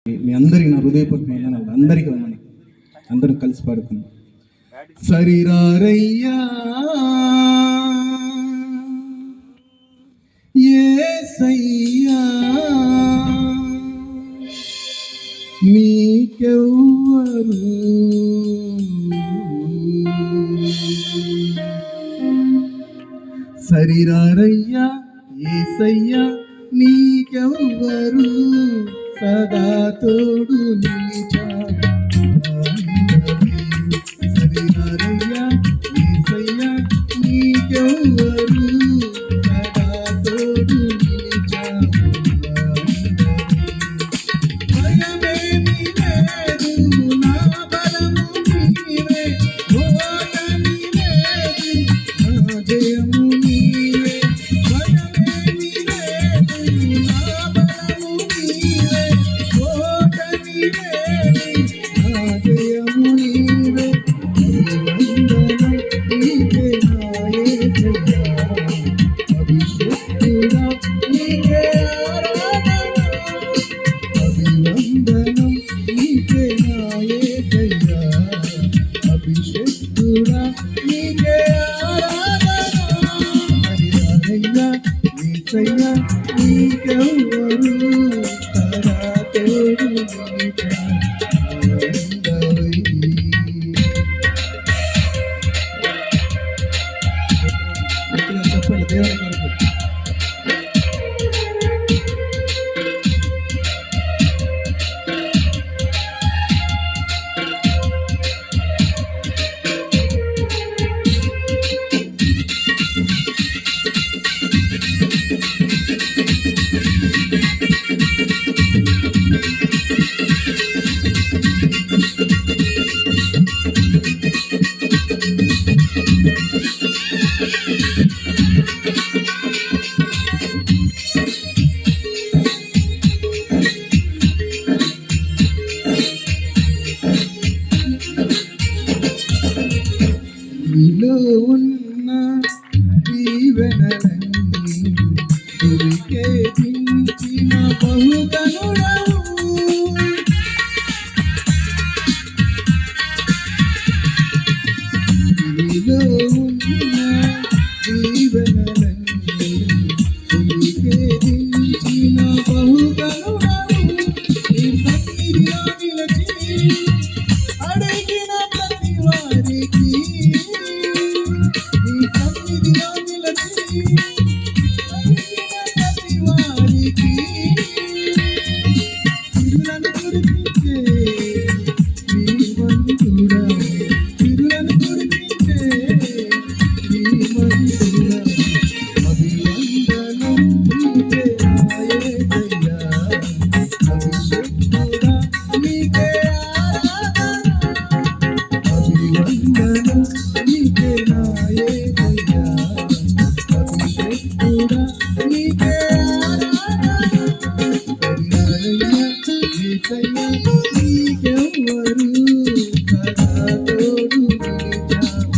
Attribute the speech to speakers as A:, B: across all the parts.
A: మీ అందరికి నా హృదయపూర్వకమైన అందరికీ వందనాలు. అందరూ కలిసి పాడుకున్నాం. సరిరారయ్యా యేసయ్యా నీకెవ్వరు సరిరారయ్యా యేసయ్యా నీకెవ్వరు సదా తోడు నిలిచావు. సరిరారయ్యా యేసయ్యా నీకెవ్వరు సదా తోడు నిలిచావు. భయమేమీ లేదు నా బలము నీవే, ఓటమి లేదు నా జయము నీవే. భయమేమీ లేదు నా బలము నీవే, ఓటమి లేదు నా జయము నీవే. వందనం నీకే నా యేసయ్యా, అభిషేకుడా నీకే ఆరాధన. అభివందనం నీకే నా యేసయ్యా, అభిషేకుడా నీకే ఆరాధన. హరిహరయ్యా యేసయ్యా నీకెవ్వరు సదా తోడు నిలిచావు. చెప్పండి దేవుని కొరకు. నీలో ఉన్న దీవెనలన్నీ దురికేదించిన బహుగనుడవు. నీలో ఉన్న దీవెనలన్నీ దురికేదించిన బహుగనుడవు. నీ సన్నిధిలో నిలిచి అడిగిన ప్రతి వారికి, నీ సన్నిధిలో నిలిచి అడిగిన ప్రతి వారికి తిరులను కురిపించే శ్రీమంతుడా, తిరులను కురిపించే శ్రీమంతుడా. అభివందనం నీకే నా యేసయ్యా, అభిషేకుడా నీకే ఆరాధన. అభివందనం నీకే నా యేసయ్యా, అభిషేకుడా నీకే ఆరాధన. హరిహరయ్యా యేసయ్యా నీకెవ్వరు సదా తోడు నిలిచావు.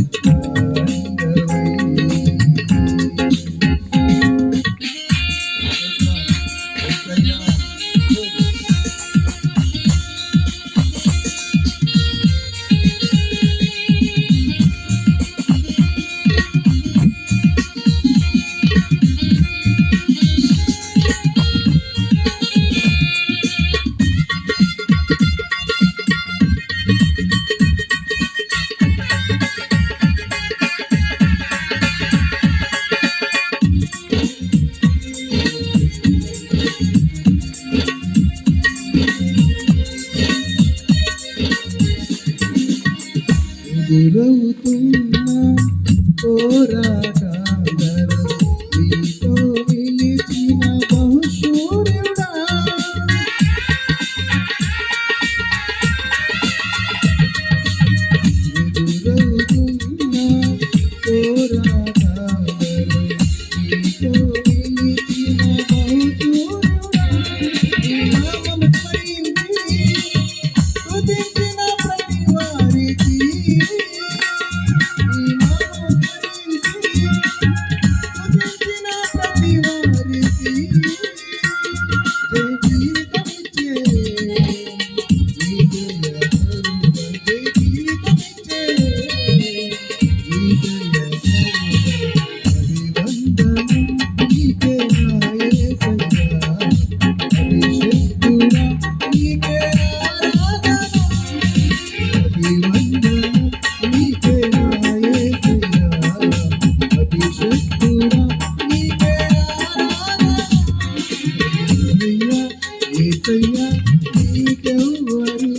A: ఎదురవుతున్న పోరాటాలలో నీతో నిలిచిన బహుశూర్యుడా. ఎదురవుతున్న పోరాటాలలో నీతో నిలిచిన బహుశూర్యుడా. నీ నామము స్మరించి స్తుతించిన ప్రతి వారికి, నీ నామము స్మరించి నీకెవ్వరు